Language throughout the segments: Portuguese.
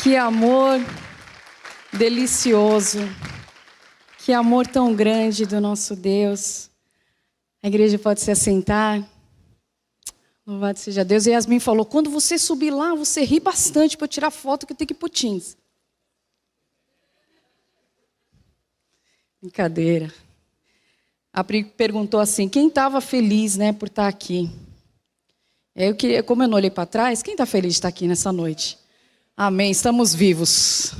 Que amor delicioso, que amor tão grande do nosso Deus. A igreja pode se assentar. Louvado seja Deus. E Yasmin falou, quando você subir lá, você ri bastante para eu tirar foto que eu tenho que ir pro Teams. Brincadeira. A Pri perguntou assim, quem estava feliz, né, por estar aqui? Eu queria, como eu não olhei para trás, quem está feliz de estar aqui nessa noite? Amém, estamos vivos.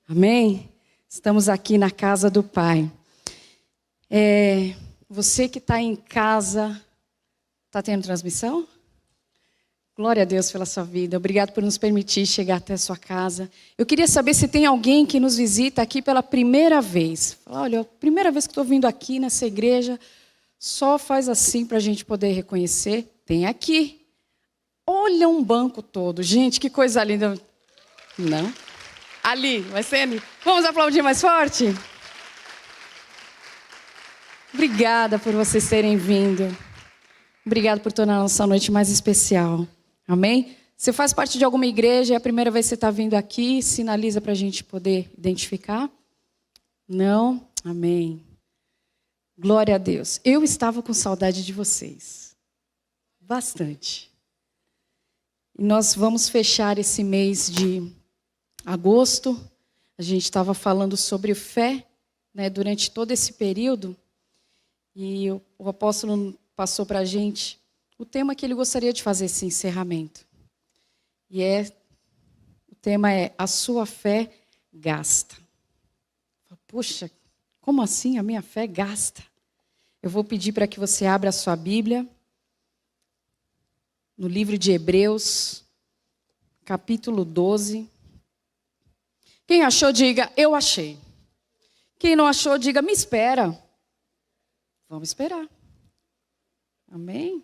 Amém? Estamos aqui na casa do Pai. Você que está em casa, está tendo transmissão? Glória a Deus pela sua vida. Obrigado por nos permitir chegar até a sua casa. Eu queria saber se tem alguém que nos visita aqui pela primeira vez. Olha, primeira vez que estou vindo aqui nessa igreja, só faz assim para a gente poder reconhecer. Tem aqui. Olha um banco todo. Gente, que coisa linda. Não? Ali, vai ser ali. Vamos aplaudir mais forte? Obrigada por vocês terem vindo. Obrigada por tornar a nossa noite mais especial. Amém? Você faz parte de alguma igreja, é a primeira vez que você está vindo aqui, sinaliza para a gente poder identificar? Não? Amém. Glória a Deus. Eu estava com saudade de vocês. Bastante. E nós vamos fechar esse mês de agosto. A gente estava falando sobre fé, né, durante todo esse período. E o apóstolo passou para a gente o tema que ele gostaria de fazer esse encerramento. E o tema é a sua fé gasta. Puxa, como assim a minha fé gasta? Eu vou pedir para que você abra a sua Bíblia no livro de Hebreus, capítulo 12. Quem achou, diga, eu achei. Quem não achou, diga, me espera. Vamos esperar. Amém?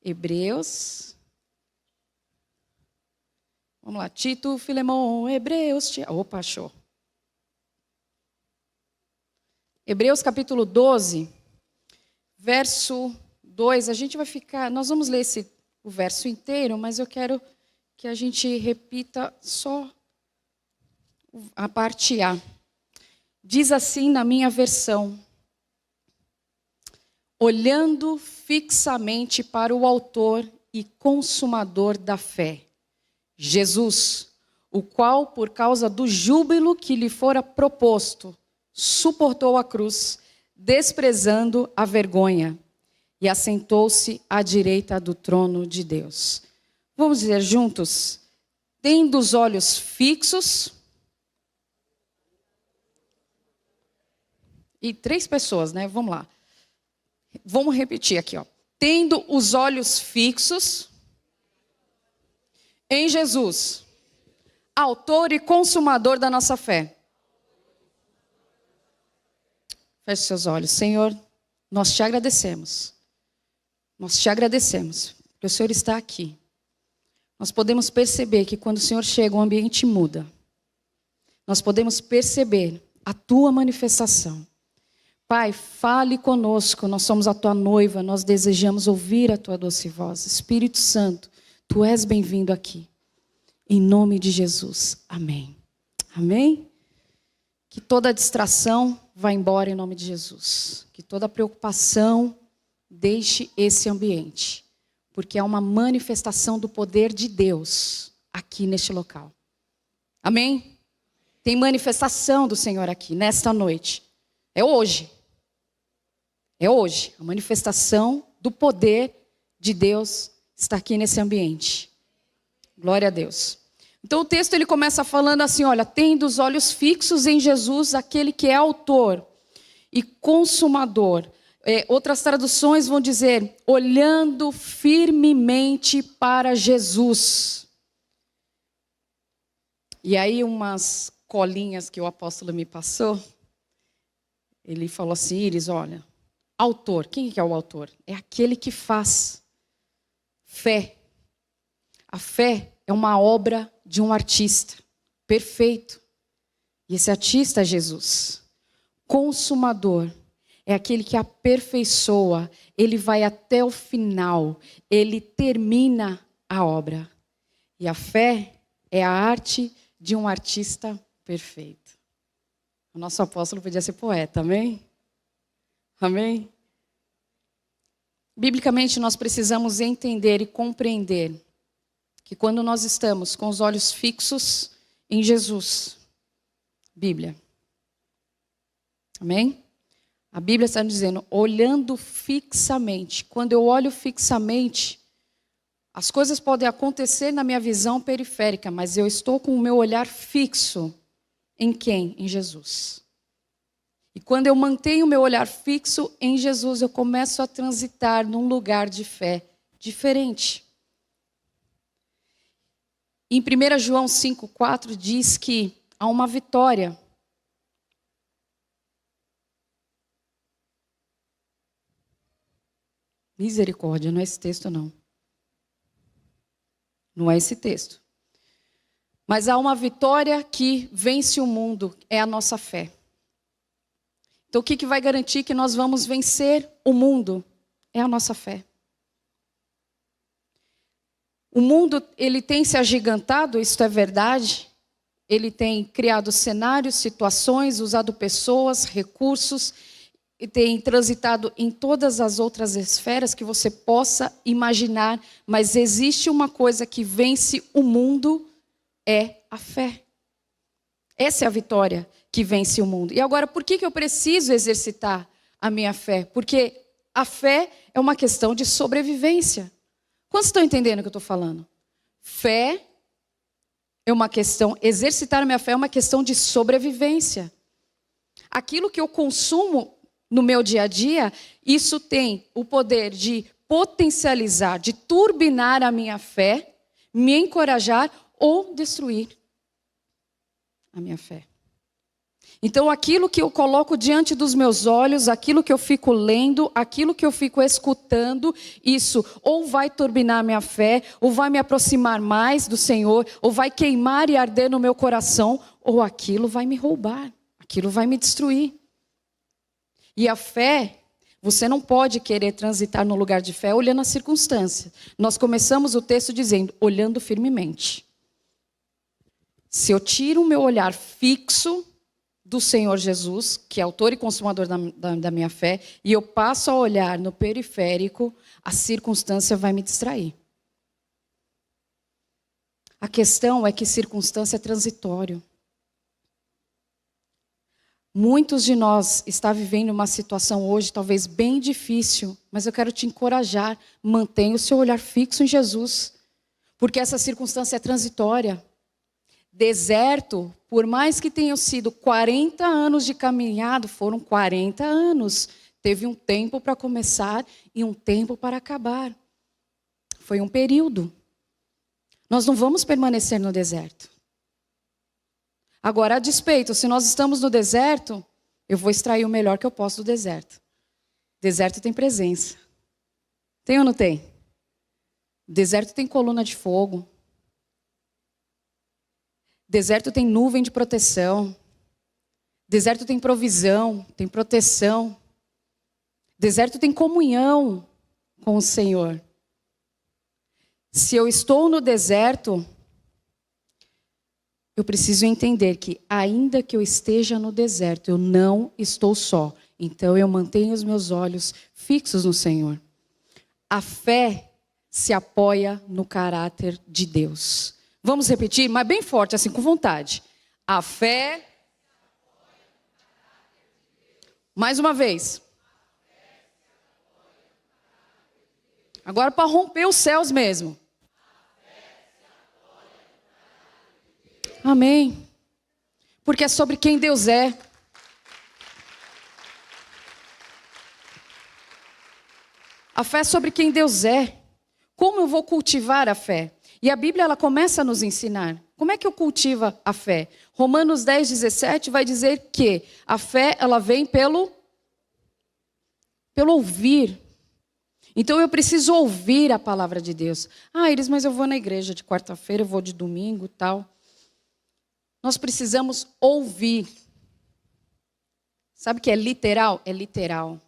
Hebreus. Vamos lá. Tito, Filemon, Hebreus. Opa, achou. Hebreus capítulo 12, verso 2. A gente vai ficar. Nós vamos ler o verso inteiro, mas eu quero que a gente repita só a parte A. Diz assim na minha versão: olhando fixamente para o autor e consumador da fé, Jesus, o qual, por causa do júbilo que lhe fora proposto, suportou a cruz, desprezando a vergonha, e assentou-se à direita do trono de Deus. Vamos dizer juntos? Tendo os olhos fixos. E 3 pessoas, né? Vamos lá. Vamos repetir aqui, ó. Tendo os olhos fixos em Jesus, autor e consumador da nossa fé. Feche seus olhos. Senhor, nós te agradecemos. Nós te agradecemos, porque o Senhor está aqui. Nós podemos perceber que quando o Senhor chega, o ambiente muda. Nós podemos perceber a tua manifestação. Pai, fale conosco, nós somos a tua noiva, nós desejamos ouvir a tua doce voz. Espírito Santo, tu és bem-vindo aqui. Em nome de Jesus, amém. Amém? Que toda distração vá embora em nome de Jesus. Que toda preocupação deixe esse ambiente. Porque é uma manifestação do poder de Deus aqui neste local. Amém? Tem manifestação do Senhor aqui, nesta noite. É hoje. É hoje. A manifestação do poder de Deus está aqui nesse ambiente. Glória a Deus. Então o texto ele começa falando assim, olha, tendo os olhos fixos em Jesus, aquele que é autor e consumador. Outras traduções vão dizer, olhando firmemente para Jesus. E aí umas colinhas que o apóstolo me passou, ele falou assim, Iris, olha, autor, quem é o autor? É aquele que faz fé. A fé é uma obra de um artista perfeito. E esse artista é Jesus. Consumador é aquele que aperfeiçoa, ele vai até o final, ele termina a obra. E a fé é a arte de um artista perfeito. O nosso apóstolo podia ser poeta, amém? Amém? Biblicamente, nós precisamos entender e compreender que quando nós estamos com os olhos fixos em Jesus, Bíblia, amém? A Bíblia está dizendo, olhando fixamente. Quando eu olho fixamente, as coisas podem acontecer na minha visão periférica, mas eu estou com o meu olhar fixo em quem? Em Jesus. E quando eu mantenho o meu olhar fixo em Jesus, eu começo a transitar num lugar de fé diferente. Em 1 João 5,4 diz que há uma vitória. Misericórdia, não é esse texto não. Não é esse texto. Mas há uma vitória que vence o mundo, é a nossa fé. Então o que vai garantir que nós vamos vencer o mundo? É a nossa fé. O mundo, ele tem se agigantado, isso é verdade. Ele tem criado cenários, situações, usado pessoas, recursos, e tem transitado em todas as outras esferas que você possa imaginar. Mas existe uma coisa que vence o mundo, é a fé. Essa é a vitória que vence o mundo. E agora, por que eu preciso exercitar a minha fé? Porque a fé é uma questão de sobrevivência. Quantos estão entendendo o que eu estou falando? Fé é uma questão, exercitar a minha fé é uma questão de sobrevivência. Aquilo que eu consumo no meu dia a dia, isso tem o poder de potencializar, de turbinar a minha fé, me encorajar ou destruir a minha fé. Então, aquilo que eu coloco diante dos meus olhos, aquilo que eu fico lendo, aquilo que eu fico escutando, isso ou vai turbinar a minha fé, ou vai me aproximar mais do Senhor, ou vai queimar e arder no meu coração, ou aquilo vai me roubar, aquilo vai me destruir. E a fé, você não pode querer transitar no lugar de fé olhando as circunstâncias. Nós começamos o texto dizendo, olhando firmemente. Se eu tiro o meu olhar fixo do Senhor Jesus, que é autor e consumador da minha fé, e eu passo a olhar no periférico, a circunstância vai me distrair. A questão é que circunstância é transitório. Muitos de nós estão vivendo uma situação hoje talvez bem difícil, mas eu quero te encorajar, mantenha o seu olhar fixo em Jesus, porque essa circunstância é transitória. Deserto, por mais que tenham sido 40 anos de caminhada, foram 40 anos. Teve um tempo para começar e um tempo para acabar. Foi um período. Nós não vamos permanecer no deserto. Agora, a despeito, se nós estamos no deserto, eu vou extrair o melhor que eu posso do deserto. Deserto tem presença. Tem ou não tem? Deserto tem coluna de fogo. Deserto tem nuvem de proteção. Deserto tem provisão, tem proteção. Deserto tem comunhão com o Senhor. Se eu estou no deserto, eu preciso entender que, ainda que eu esteja no deserto, eu não estou só. Então, eu mantenho os meus olhos fixos no Senhor. A fé se apoia no caráter de Deus. Vamos repetir, mas bem forte, assim, com vontade. A fé. Mais uma vez. Agora para romper os céus mesmo. Amém. Porque é sobre quem Deus é. A fé é sobre quem Deus é. Como eu vou cultivar a fé? E a Bíblia, ela começa a nos ensinar. Como é que eu cultivo a fé? Romanos 10:17 vai dizer que a fé, ela vem pelo ouvir. Então eu preciso ouvir a palavra de Deus. Ah, Iris, mas eu vou na igreja de quarta-feira, eu vou de domingo e tal. Nós precisamos ouvir. Sabe o que é literal? É literal.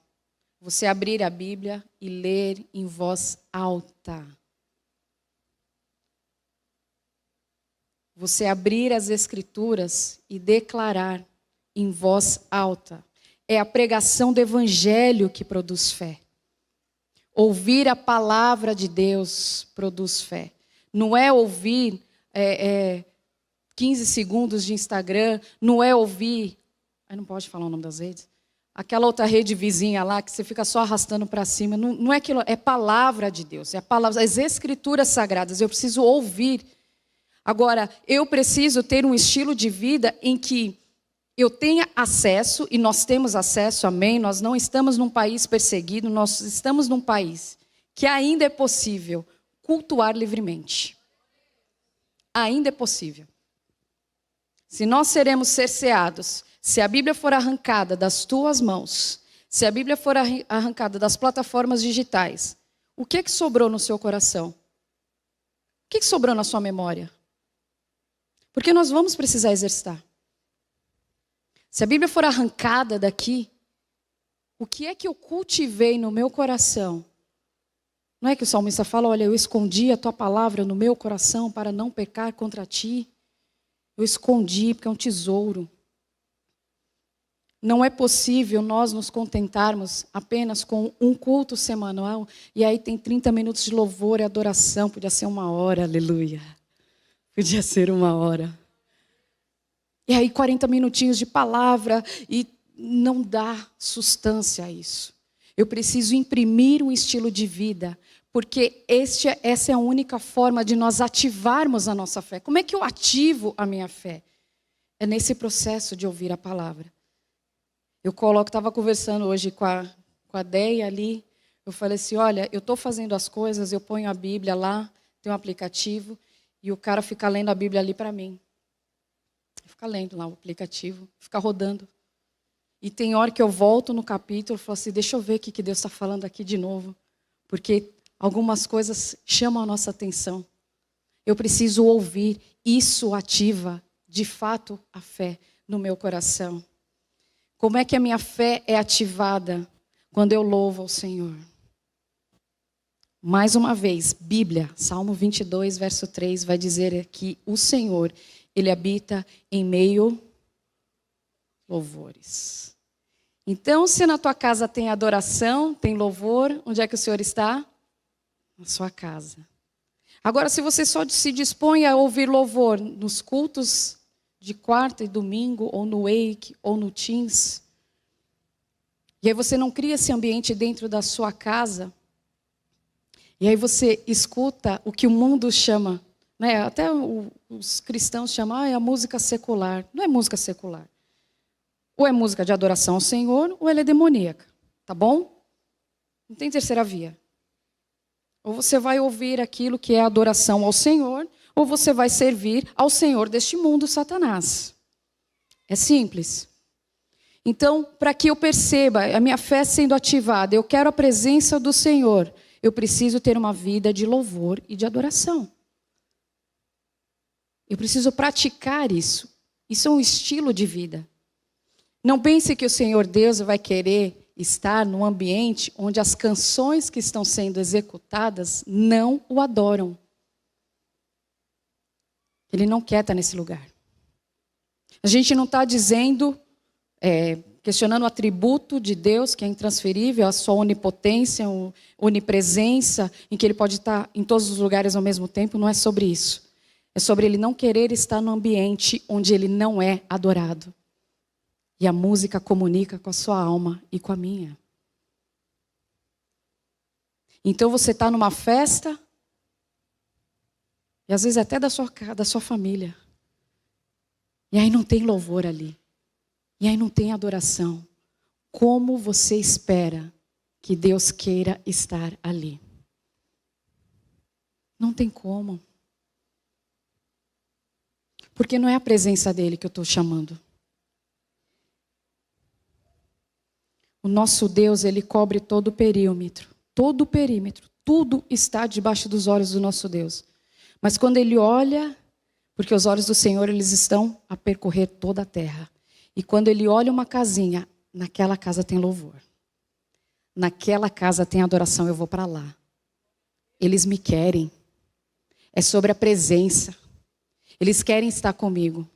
Você abrir a Bíblia e ler em voz alta. você abrir as Escrituras e declarar em voz alta. É a pregação do Evangelho que produz fé. Ouvir a palavra de Deus produz fé. Não é ouvir 15 segundos de Instagram, não é ouvir... não pode falar o nome das redes. Aquela outra rede vizinha lá, que você fica só arrastando para cima. Não é aquilo, é palavra de Deus. É a palavra, as Escrituras sagradas. Eu preciso ouvir. Agora, eu preciso ter um estilo de vida em que eu tenha acesso, e nós temos acesso, amém? Nós não estamos num país perseguido, nós estamos num país que ainda é possível cultuar livremente. Ainda é possível. Se nós seremos cerceados, se a Bíblia for arrancada das tuas mãos, se a Bíblia for arrancada das plataformas digitais, o que sobrou no seu coração? O que sobrou na sua memória? Porque nós vamos precisar exercitar. Se a Bíblia for arrancada daqui, o que é que eu cultivei no meu coração? Não é que o salmista fala, olha, eu escondi a tua palavra no meu coração para não pecar contra ti. Eu escondi porque é um tesouro. Não é possível nós nos contentarmos apenas com um culto semanal e aí tem 30 minutos de louvor e adoração, podia ser 1 hora, aleluia. Podia ser 1 hora. E aí 40 minutinhos de palavra e não dá sustância a isso. Eu preciso imprimir um estilo de vida, porque essa é a única forma de nós ativarmos a nossa fé. Como é que eu ativo a minha fé? É nesse processo de ouvir a palavra. Eu estava conversando hoje com a Deia ali, eu falei assim, olha, eu estou fazendo as coisas, eu ponho a Bíblia lá, tem um aplicativo, e o cara fica lendo a Bíblia ali para mim. Fica lendo lá o aplicativo, fica rodando. E tem hora que eu volto no capítulo e falo assim, deixa eu ver o que Deus está falando aqui de novo. Porque algumas coisas chamam a nossa atenção. Eu preciso ouvir, isso ativa, de fato, a fé no meu coração. Como é que a minha fé é ativada? Quando eu louvo ao Senhor. Mais uma vez, Bíblia, Salmo 22, verso 3, vai dizer que o Senhor, Ele habita em meio louvores. Então, se na tua casa tem adoração, tem louvor, onde é que o Senhor está? Na sua casa. Agora, se você só se dispõe a ouvir louvor nos cultos de quarta e domingo, ou no Wake, ou no Teams, e aí você não cria esse ambiente dentro da sua casa, e aí você escuta o que o mundo chama, né? Até os cristãos chamam, é a música secular. Não é música secular. Ou é música de adoração ao Senhor, ou ela é demoníaca. Tá bom? Não tem terceira via. Ou você vai ouvir aquilo que é adoração ao Senhor, ou você vai servir ao Senhor deste mundo, Satanás. É simples. Então, para que eu perceba a minha fé sendo ativada, eu quero a presença do Senhor, eu preciso ter uma vida de louvor e de adoração. Eu preciso praticar isso. Isso é um estilo de vida. Não pense que o Senhor Deus vai querer estar num ambiente onde as canções que estão sendo executadas não o adoram. Ele não quer estar nesse lugar. A gente não está dizendo, questionando o atributo de Deus, que é intransferível, a sua onipotência, a onipresença, em que Ele pode estar em todos os lugares ao mesmo tempo. Não é sobre isso. É sobre Ele não querer estar no ambiente onde Ele não é adorado. E a música comunica com a sua alma e com a minha. Então você está numa festa, e às vezes até da sua família. E aí não tem louvor ali. E aí não tem adoração. Como você espera que Deus queira estar ali? Não tem como. Porque não é a presença dele que eu estou chamando. O nosso Deus, Ele cobre todo o perímetro. Todo o perímetro. Tudo está debaixo dos olhos do nosso Deus. Mas quando Ele olha, porque os olhos do Senhor, eles estão a percorrer toda a terra. E quando Ele olha uma casinha, naquela casa tem louvor. Naquela casa tem adoração, eu vou para lá. Eles me querem. É sobre a presença. Eles querem estar comigo.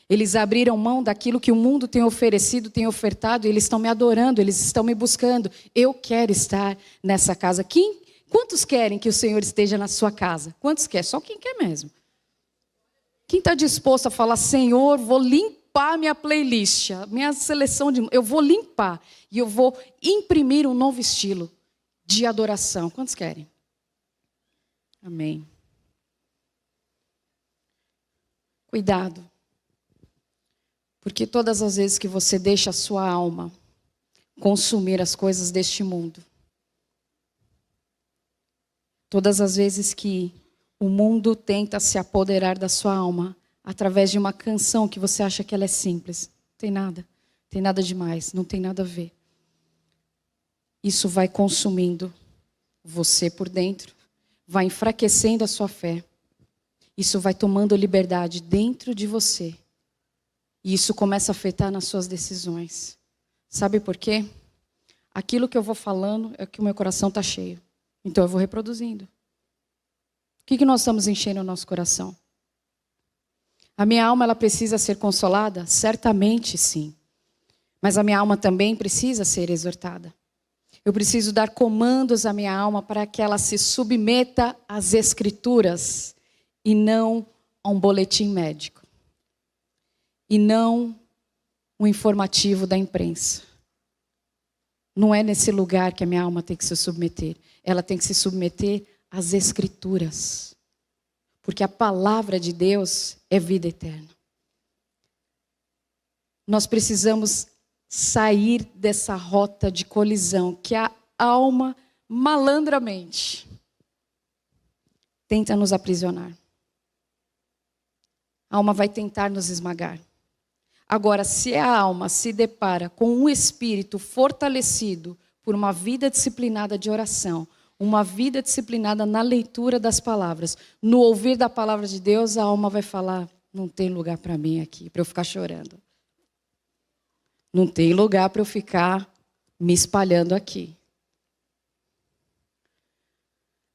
Eles abriram mão daquilo que o mundo tem oferecido, tem ofertado, e eles estão me adorando, eles estão me buscando. Eu quero estar nessa casa. Quantos querem que o Senhor esteja na sua casa? Quantos querem? Só quem quer mesmo. Quem está disposto a falar, Senhor, vou limpar minha playlist, minha seleção eu vou limpar e eu vou imprimir um novo estilo de adoração. Quantos querem? Amém. Cuidado. Porque todas as vezes que você deixa a sua alma consumir as coisas deste mundo, todas as vezes que o mundo tenta se apoderar da sua alma através de uma canção que você acha que ela é simples, tem nada demais, não tem nada a ver. Isso vai consumindo você por dentro, vai enfraquecendo a sua fé. Isso vai tomando liberdade dentro de você. E isso começa a afetar nas suas decisões. Sabe por quê? Aquilo que eu vou falando é que o meu coração está cheio. Então eu vou reproduzindo. O que nós estamos enchendo o nosso coração? A minha alma, ela precisa ser consolada? Certamente sim. Mas a minha alma também precisa ser exortada. Eu preciso dar comandos à minha alma para que ela se submeta às Escrituras e não a um boletim médico. E não um informativo da imprensa. Não é nesse lugar que a minha alma tem que se submeter. Ela tem que se submeter às Escrituras. Porque a palavra de Deus é vida eterna. Nós precisamos sair dessa rota de colisão que a alma malandramente tenta nos aprisionar. A alma vai tentar nos esmagar. Agora, se a alma se depara com um espírito fortalecido por uma vida disciplinada de oração, uma vida disciplinada na leitura das palavras, no ouvir da palavra de Deus, a alma vai falar, não tem lugar para mim aqui, para eu ficar chorando. Não tem lugar para eu ficar me espalhando aqui.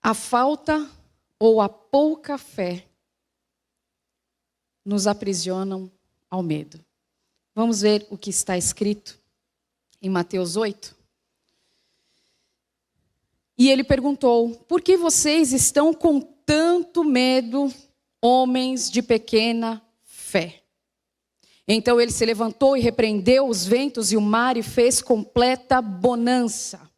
A falta ou a pouca fé nos aprisionam ao medo. Vamos ver o que está escrito em Mateus 8. E ele perguntou, por que vocês estão com tanto medo, homens de pequena fé? Então ele se levantou e repreendeu os ventos e o mar e fez completa bonança.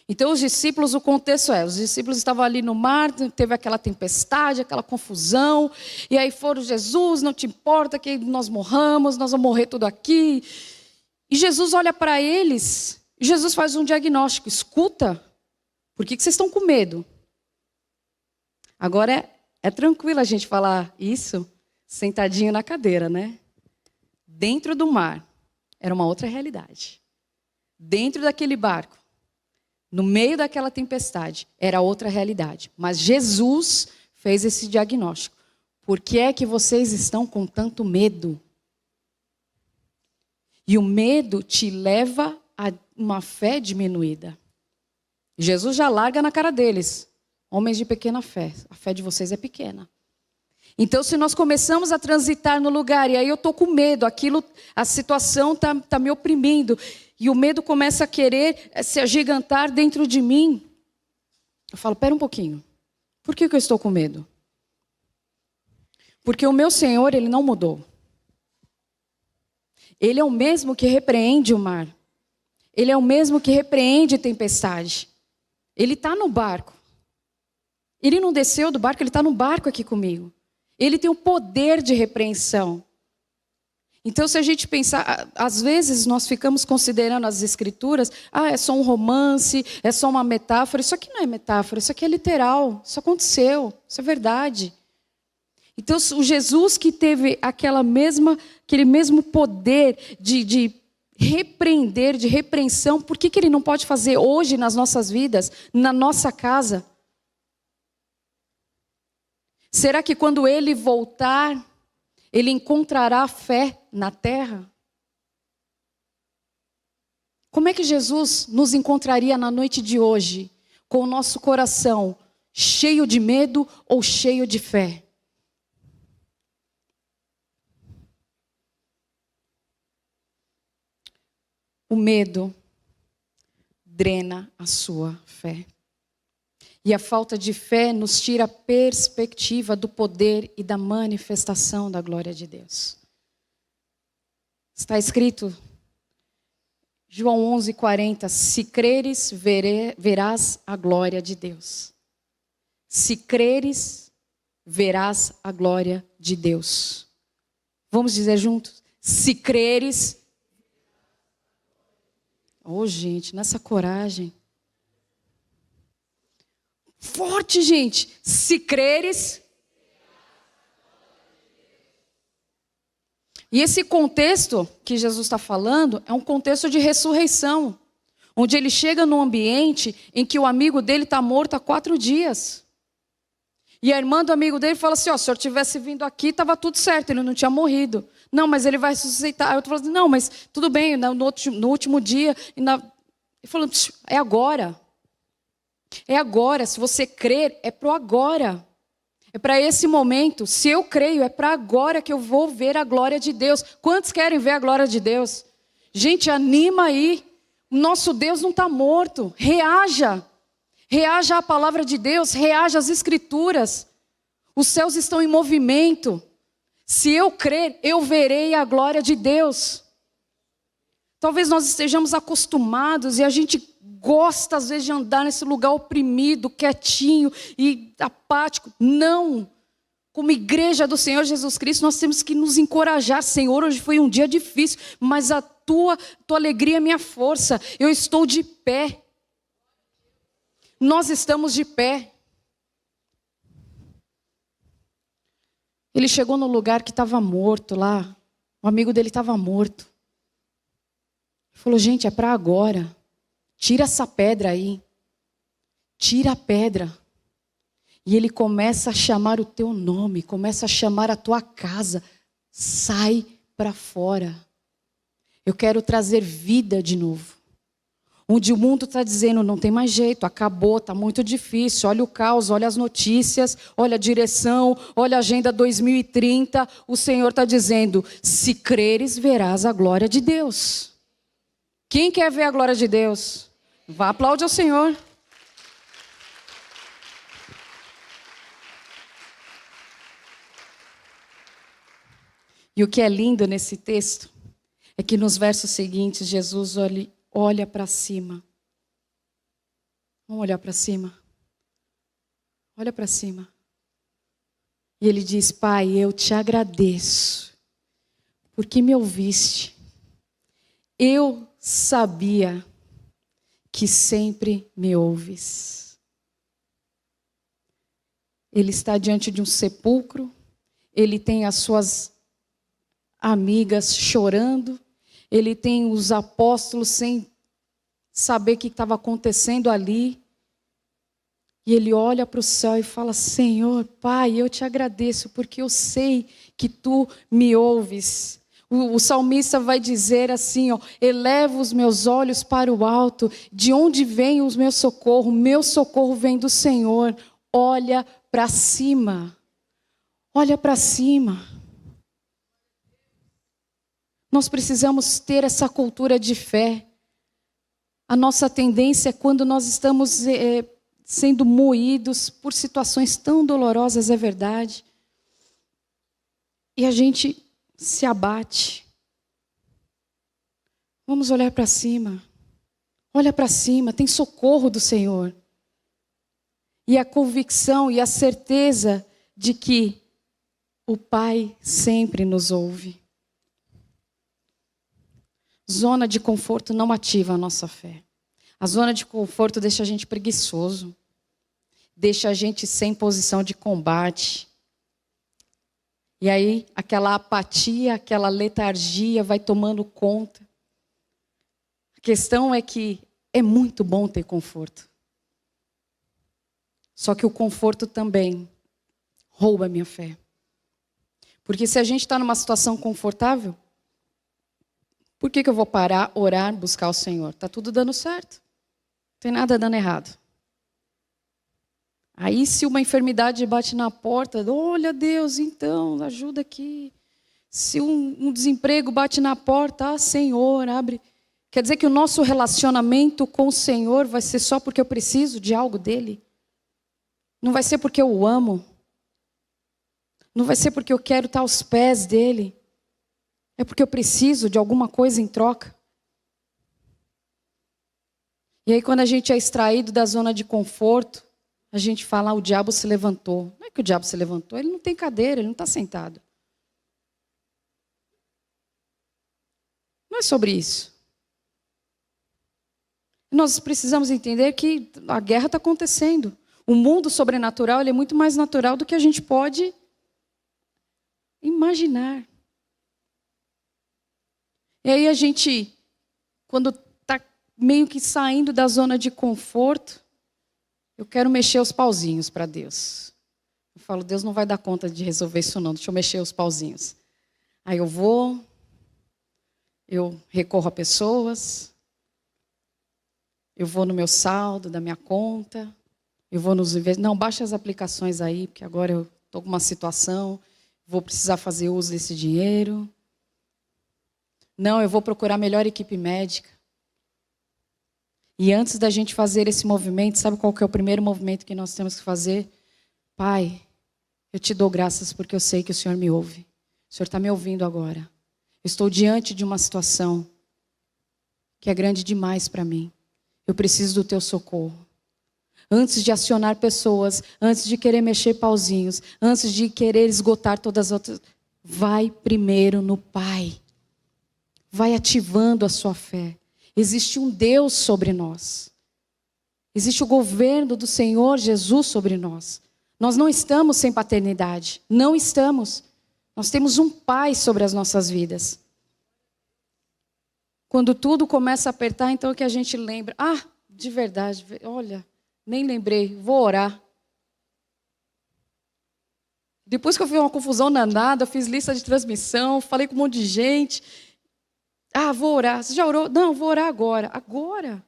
Então os discípulos, o contexto os discípulos estavam ali no mar, teve aquela tempestade, aquela confusão, e aí foram, Jesus, não te importa que nós morramos, nós vamos morrer tudo aqui. E Jesus olha para eles, e Jesus faz um diagnóstico, escuta, por que vocês estão com medo? Agora é tranquilo a gente falar isso sentadinho na cadeira, né? Dentro do mar, era uma outra realidade. Dentro daquele barco, no meio daquela tempestade, era outra realidade. Mas Jesus fez esse diagnóstico. Por que é que vocês estão com tanto medo? E o medo te leva a uma fé diminuída. Jesus já larga na cara deles. Homens de pequena fé, a fé de vocês é pequena. Então, se nós começamos a transitar no lugar, e aí eu estou com medo, a situação está me oprimindo, e o medo começa a querer se agigantar dentro de mim, eu falo, pera um pouquinho, por que eu estou com medo? Porque o meu Senhor, Ele não mudou. Ele é o mesmo que repreende o mar. Ele é o mesmo que repreende a tempestade. Ele está no barco. Ele não desceu do barco, Ele está no barco aqui comigo. Ele tem o poder de repreensão. Então, se a gente pensar, às vezes nós ficamos considerando as escrituras, é só um romance, é só uma metáfora. Isso aqui não é metáfora, isso aqui é literal. Isso aconteceu, isso é verdade. Então, o Jesus que teve aquele mesmo poder de repreender, de repreensão, por que Ele não pode fazer hoje nas nossas vidas, na nossa casa? Será que quando Ele voltar, Ele encontrará fé na terra? Como é que Jesus nos encontraria na noite de hoje, com o nosso coração cheio de medo ou cheio de fé? O medo drena a sua fé. E a falta de fé nos tira a perspectiva do poder e da manifestação da glória de Deus. Está escrito, João 11:40, se creres, verás a glória de Deus. Se creres, verás a glória de Deus. Vamos dizer juntos? Se creres. Oh, gente, nessa coragem. Forte, gente. Se creres. E esse contexto que Jesus está falando é um contexto de ressurreição, onde ele chega num ambiente em que o amigo dele está morto há 4 dias. E a irmã do amigo dele fala assim, se o senhor tivesse vindo aqui, estava tudo certo, ele não tinha morrido. Não, mas ele vai ressuscitar. Eu estou falando, não, mas tudo bem, no último dia. Ele falou, é agora. É agora, se você crer, é para o agora. É para esse momento. Se eu creio, é para agora que eu vou ver a glória de Deus. Quantos querem ver a glória de Deus? Gente, anima aí. O nosso Deus não está morto. Reaja. Reaja à palavra de Deus. Reaja às escrituras. Os céus estão em movimento. Se eu crer, eu verei a glória de Deus. Talvez nós estejamos acostumados e a gente gosta às vezes de andar nesse lugar oprimido, quietinho e apático. Não. Como igreja do Senhor Jesus Cristo, nós temos que nos encorajar. Senhor, hoje foi um dia difícil, mas a tua alegria é minha força. Eu estou de pé. Nós estamos de pé. Ele chegou no lugar que estava morto lá. O amigo dele estava morto. Ele falou, gente, é para agora. Tira essa pedra aí. Tira a pedra. E ele começa a chamar o teu nome. Começa a chamar a tua casa. Sai para fora. Eu quero trazer vida de novo. Onde o mundo está dizendo, não tem mais jeito, acabou, está muito difícil. Olha o caos, olha as notícias, olha a direção, olha a agenda 2030. O Senhor está dizendo, se creres, verás a glória de Deus. Quem quer ver a glória de Deus? Vá aplaudir ao Senhor. E o que é lindo nesse texto é que nos versos seguintes, Jesus olha para cima. Vamos olhar para cima. Olha para cima. E ele diz, Pai, eu te agradeço, porque me ouviste. Eu sabia que sempre me ouves. Ele está diante de um sepulcro, ele tem as suas amigas chorando, ele tem os apóstolos sem saber o que estava acontecendo ali. E ele olha para o céu e fala, Senhor, Pai, eu te agradeço, porque eu sei que tu me ouves. O salmista vai dizer assim, elevo os meus olhos para o alto, de onde vem o meu socorro vem do Senhor. Olha para cima, olha para cima. Nós precisamos ter essa cultura de fé. A nossa tendência é quando nós estamos sendo moídos por situações tão dolorosas, é verdade. E a gente se abate. Vamos olhar para cima. Olha para cima, tem socorro do Senhor. E a convicção e a certeza de que o Pai sempre nos ouve. Zona de conforto não ativa a nossa fé. A zona de conforto deixa a gente preguiçoso. Deixa a gente sem posição de combate. E aí, aquela apatia, aquela letargia vai tomando conta. A questão é que é muito bom ter conforto. Só que o conforto também rouba a minha fé. Porque se a gente está numa situação confortável, por que eu vou parar, orar, buscar o Senhor? Está tudo dando certo. Não tem nada dando errado. Aí se uma enfermidade bate na porta, olha Deus, então, ajuda aqui. Se um desemprego bate na porta, Senhor, abre. Quer dizer que o nosso relacionamento com o Senhor vai ser só porque eu preciso de algo dele? Não vai ser porque eu o amo? Não vai ser porque eu quero estar aos pés dele? É porque eu preciso de alguma coisa em troca? E aí quando a gente é extraído da zona de conforto, a gente fala, o diabo se levantou. Não é que o diabo se levantou, ele não tem cadeira, ele não está sentado. Não é sobre isso. Nós precisamos entender que a guerra está acontecendo. O mundo sobrenatural ele é muito mais natural do que a gente pode imaginar. E aí a gente, quando está meio que saindo da zona de conforto, eu quero mexer os pauzinhos para Deus. Eu falo, Deus não vai dar conta de resolver isso não, deixa eu mexer os pauzinhos. Aí eu recorro a pessoas, eu vou no meu saldo da minha conta, eu vou nos investimentos. Não, baixa as aplicações aí, porque agora eu estou com uma situação, vou precisar fazer uso desse dinheiro. Não, eu vou procurar a melhor equipe médica. E antes da gente fazer esse movimento, sabe qual que é o primeiro movimento que nós temos que fazer? Pai, eu te dou graças porque eu sei que o Senhor me ouve. O Senhor está me ouvindo agora. Eu estou diante de uma situação que é grande demais para mim. Eu preciso do teu socorro. Antes de acionar pessoas, antes de querer mexer pauzinhos, antes de querer esgotar todas as outras, vai primeiro no Pai. Vai ativando a sua fé. Existe um Deus sobre nós. Existe o governo do Senhor Jesus sobre nós. Nós não estamos sem paternidade. Não estamos. Nós temos um Pai sobre as nossas vidas. Quando tudo começa a apertar, então é que a gente lembra. Ah, de verdade, olha, nem lembrei, vou orar. Depois que eu fiz uma confusão danada, fiz lista de transmissão, falei com um monte de gente. Ah, vou orar. Você já orou? Não, vou orar agora. Agora.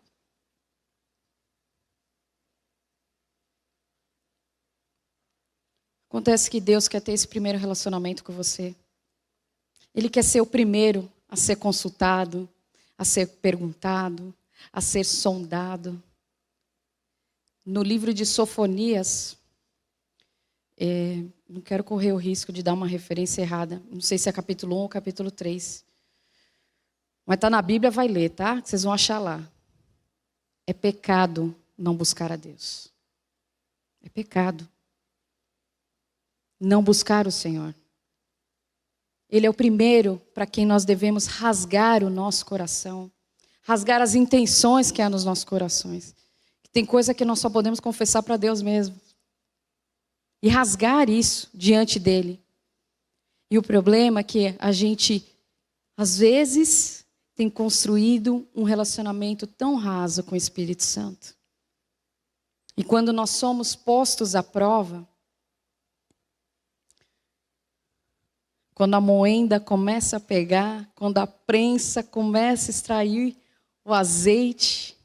Acontece que Deus quer ter esse primeiro relacionamento com você. Ele quer ser o primeiro a ser consultado, a ser perguntado, a ser sondado. No livro de Sofonias, não quero correr o risco de dar uma referência errada. Não sei se é capítulo 1 ou capítulo 3. Mas está na Bíblia, vai ler, tá? Vocês vão achar lá. É pecado não buscar a Deus. É pecado não buscar o Senhor. Ele é o primeiro para quem nós devemos rasgar o nosso coração. Rasgar as intenções que há nos nossos corações. Tem coisa que nós só podemos confessar para Deus mesmo. E rasgar isso diante dele. E o problema é que a gente, às vezes, tem construído um relacionamento tão raso com o Espírito Santo. E quando nós somos postos à prova, quando a moenda começa a pegar, quando a prensa começa a extrair o azeite,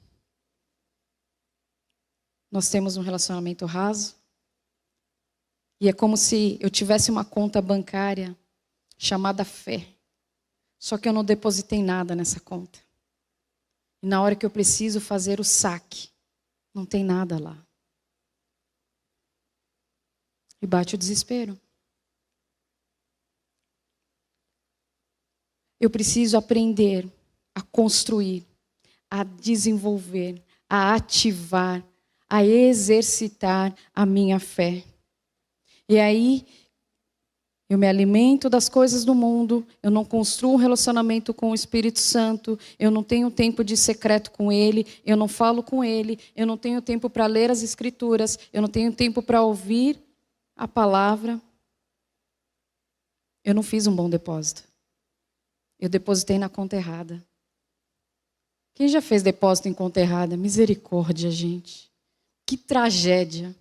nós temos um relacionamento raso. E é como se eu tivesse uma conta bancária chamada fé. Só que eu não depositei nada nessa conta. E na hora que eu preciso fazer o saque, não tem nada lá. E bate o desespero. Eu preciso aprender a construir, a desenvolver, a ativar, a exercitar a minha fé. E aí, eu me alimento das coisas do mundo, eu não construo um relacionamento com o Espírito Santo, eu não tenho tempo de secreto com Ele, eu não falo com Ele, eu não tenho tempo para ler as Escrituras, eu não tenho tempo para ouvir a palavra. Eu não fiz um bom depósito. Eu depositei na conta errada. Quem já fez depósito em conta errada? Misericórdia, gente. Que tragédia.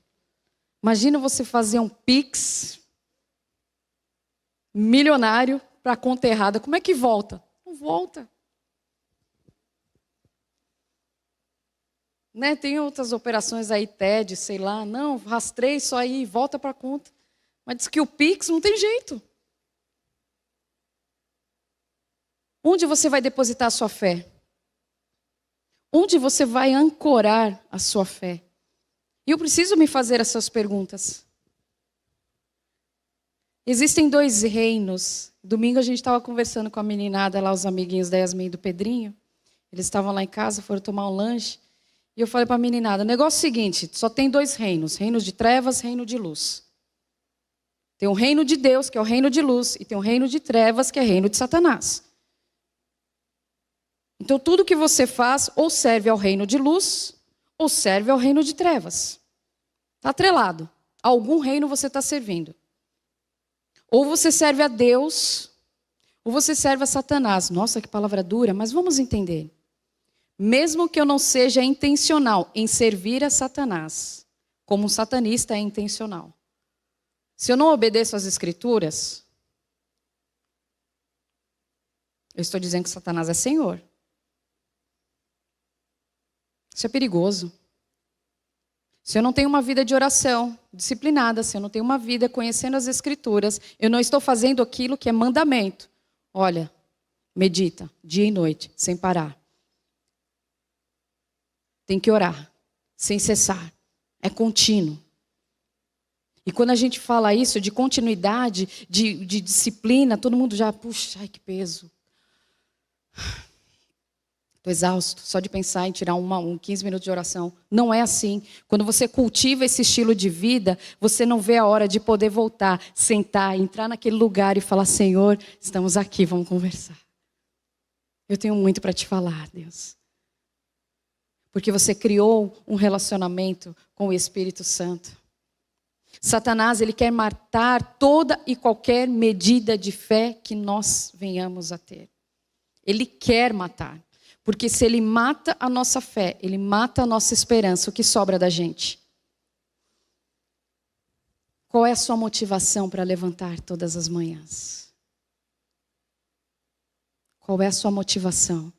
Imagina você fazer um Pix milionário para a conta errada. Como é que volta? Não volta. Né? Tem outras operações aí, TED, sei lá. Não, rastrei isso aí, volta para a conta. Mas diz que o Pix não tem jeito. Onde você vai depositar a sua fé? Onde você vai ancorar a sua fé? E eu preciso me fazer essas perguntas. Existem 2 reinos. Domingo a gente estava conversando com a meninada lá, os amiguinhos da Yasmin e do Pedrinho. Eles estavam lá em casa, foram tomar um lanche. E eu falei para a meninada, o negócio é o seguinte, só tem 2 reinos. Reino de trevas, reino de luz. Tem o reino de Deus, que é o reino de luz. E tem o reino de trevas, que é o reino de Satanás. Então tudo que você faz ou serve ao reino de luz, ou serve ao reino de trevas. Está atrelado. A algum reino você está servindo. Ou você serve a Deus, ou você serve a Satanás. Nossa, que palavra dura, mas vamos entender. Mesmo que eu não seja intencional em servir a Satanás, como um satanista é intencional. Se eu não obedeço às Escrituras, eu estou dizendo que Satanás é Senhor. Isso é perigoso. Se eu não tenho uma vida de oração disciplinada, se eu não tenho uma vida conhecendo as Escrituras, eu não estou fazendo aquilo que é mandamento. Olha, medita dia e noite, sem parar. Tem que orar, sem cessar. É contínuo. E quando a gente fala isso de continuidade, de disciplina, todo mundo já, puxa, ai que peso. Estou exausto só de pensar em tirar 15 minutos de oração. Não é assim. Quando você cultiva esse estilo de vida, você não vê a hora de poder voltar, sentar, entrar naquele lugar e falar, Senhor, estamos aqui, vamos conversar. Eu tenho muito para te falar, Deus. Porque você criou um relacionamento com o Espírito Santo. Satanás, ele quer matar toda e qualquer medida de fé que nós venhamos a ter. Ele quer matar. Porque se ele mata a nossa fé, ele mata a nossa esperança, o que sobra da gente? Qual é a sua motivação para levantar todas as manhãs? Qual é a sua motivação?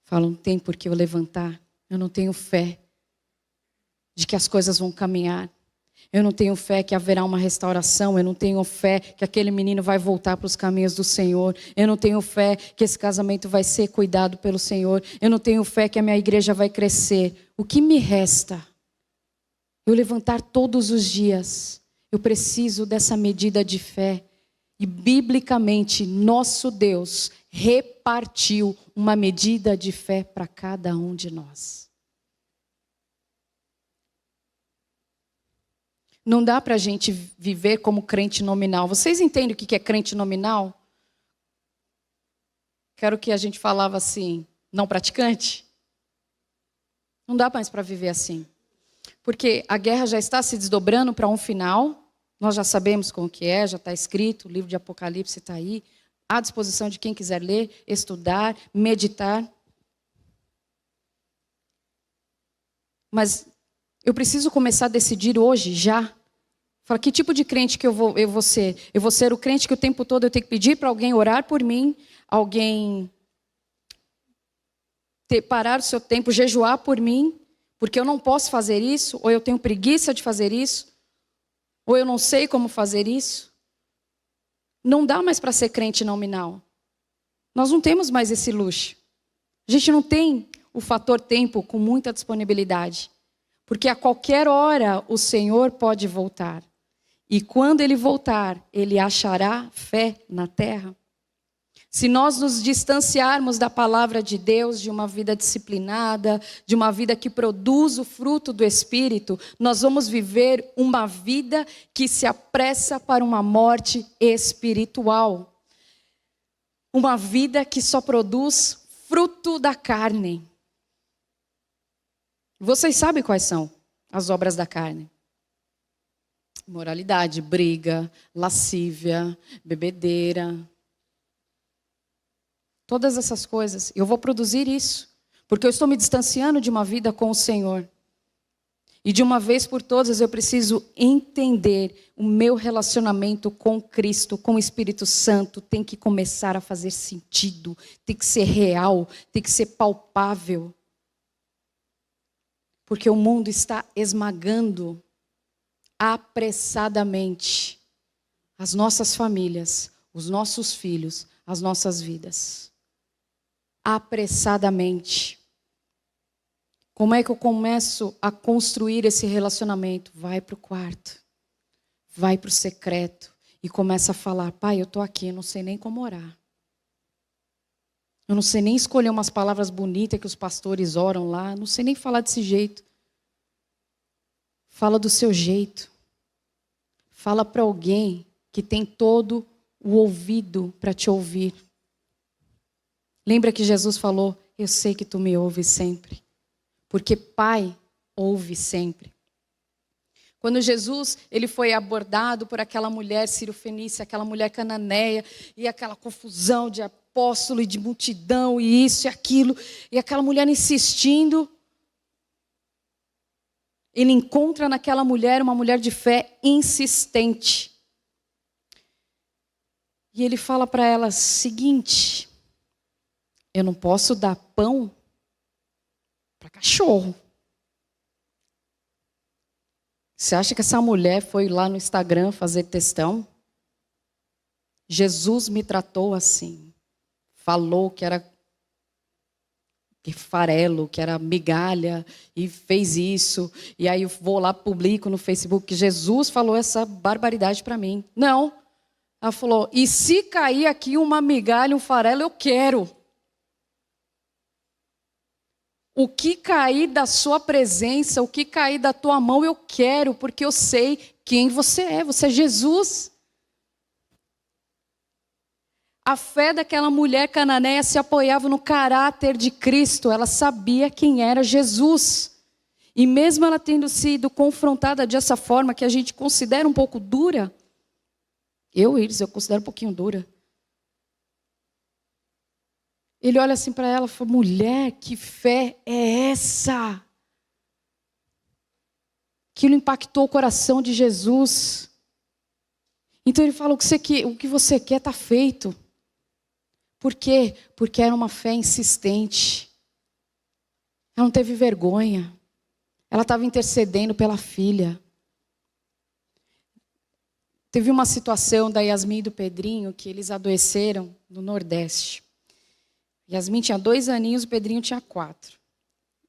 Fala, não tem por que eu levantar. Eu não tenho fé de que as coisas vão caminhar. Eu não tenho fé que haverá uma restauração. Eu não tenho fé que aquele menino vai voltar para os caminhos do Senhor. Eu não tenho fé que esse casamento vai ser cuidado pelo Senhor. Eu não tenho fé que a minha igreja vai crescer. O que me resta? Eu levantar todos os dias. Eu preciso dessa medida de fé. E biblicamente, nosso Deus repartiu uma medida de fé para cada um de nós. Não dá para a gente viver como crente nominal. Vocês entendem o que é crente nominal? Quero que a gente falava assim, não praticante. Não dá mais para viver assim. Porque a guerra já está se desdobrando para um final. Nós já sabemos como que é, já está escrito, o livro de Apocalipse está aí. À disposição de quem quiser ler, estudar, meditar. Mas eu preciso começar a decidir hoje, já. Fala, que tipo de crente que eu vou ser? Eu vou ser o crente que o tempo todo eu tenho que pedir para alguém orar por mim, alguém parar o seu tempo, jejuar por mim, porque eu não posso fazer isso, ou eu tenho preguiça de fazer isso, ou eu não sei como fazer isso. Não dá mais para ser crente nominal. Nós não temos mais esse luxo. A gente não tem o fator tempo com muita disponibilidade. Porque a qualquer hora o Senhor pode voltar. E quando Ele voltar, Ele achará fé na terra. Se nós nos distanciarmos da palavra de Deus, de uma vida disciplinada, de uma vida que produz o fruto do Espírito, nós vamos viver uma vida que se apressa para uma morte espiritual. Uma vida que só produz fruto da carne. Vocês sabem quais são as obras da carne? Imoralidade, briga, lascívia, bebedeira. Todas essas coisas. Eu vou produzir isso. Porque eu estou me distanciando de uma vida com o Senhor. E de uma vez por todas eu preciso entender o meu relacionamento com Cristo, com o Espírito Santo. Tem que começar a fazer sentido. Tem que ser real. Tem que ser palpável. Porque o mundo está esmagando apressadamente as nossas famílias, os nossos filhos, as nossas vidas. Apressadamente. Como é que eu começo a construir esse relacionamento? Vai para o quarto, vai para o secreto e começa a falar: Pai, eu estou aqui, eu não sei nem como orar. Eu não sei nem escolher umas palavras bonitas que os pastores oram lá, não sei nem falar desse jeito. Fala do seu jeito. Fala para alguém que tem todo o ouvido para te ouvir. Lembra que Jesus falou: eu sei que tu me ouves sempre. Porque Pai ouve sempre. Quando Jesus ele foi abordado por aquela mulher sírio-fenícia, aquela mulher cananeia, e aquela confusão de apóstolo e de multidão, e isso e aquilo, e aquela mulher insistindo, ele encontra naquela mulher uma mulher de fé insistente. E ele fala para ela o seguinte: eu não posso dar pão para cachorro. Você acha que essa mulher foi lá no Instagram fazer textão? Jesus me tratou assim. Falou que era farelo, que era migalha, e fez isso. E aí eu vou lá, publico no Facebook que Jesus falou essa barbaridade para mim. Não. Ela falou: e se cair aqui uma migalha, um farelo, eu quero. O que cair da sua presença, o que cair da tua mão, eu quero, porque eu sei quem você é Jesus. A fé daquela mulher cananeia se apoiava no caráter de Cristo, ela sabia quem era Jesus. E mesmo ela tendo sido confrontada dessa forma, que a gente considera um pouco dura, eu considero um pouquinho dura. Ele olha assim para ela e fala: mulher, que fé é essa? Aquilo impactou o coração de Jesus. Então ele fala: o que você quer está feito. Por quê? Porque era uma fé insistente. Ela não teve vergonha. Ela estava intercedendo pela filha. Teve uma situação da Yasmin e do Pedrinho que eles adoeceram no Nordeste. Yasmin tinha 2 aninhos, o Pedrinho tinha 4.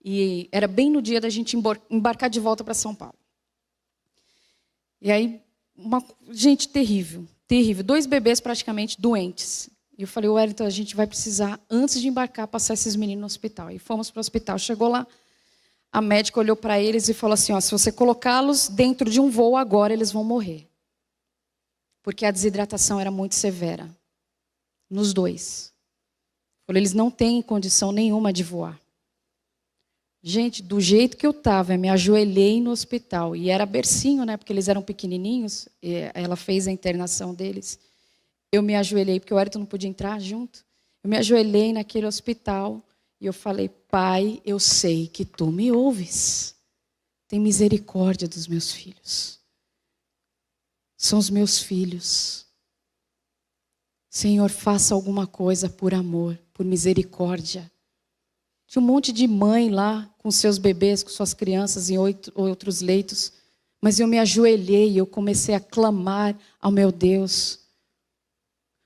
E era bem no dia da gente embarcar de volta para São Paulo. E aí, gente, terrível, terrível. 2 bebês praticamente doentes. E eu falei: Wellington, a gente vai precisar, antes de embarcar, passar esses meninos no hospital. E fomos para o hospital. Chegou lá, a médica olhou para eles e falou assim: ó, se você colocá-los dentro de um voo agora, eles vão morrer. Porque a desidratação era muito severa. Nos 2. Eles não têm condição nenhuma de voar. Gente, do jeito que eu estava, eu me ajoelhei no hospital. E era bercinho, né? Porque eles eram pequenininhos. Ela fez a internação deles. Eu me ajoelhei, porque o Wellington não podia entrar junto. Eu me ajoelhei naquele hospital. E eu falei: Pai, eu sei que tu me ouves. Tem misericórdia dos meus filhos. São os meus filhos. Senhor, faça alguma coisa por amor, por misericórdia. Tinha um monte de mãe lá, com seus bebês, com suas crianças em outros leitos. Mas eu me ajoelhei e eu comecei a clamar ao meu Deus.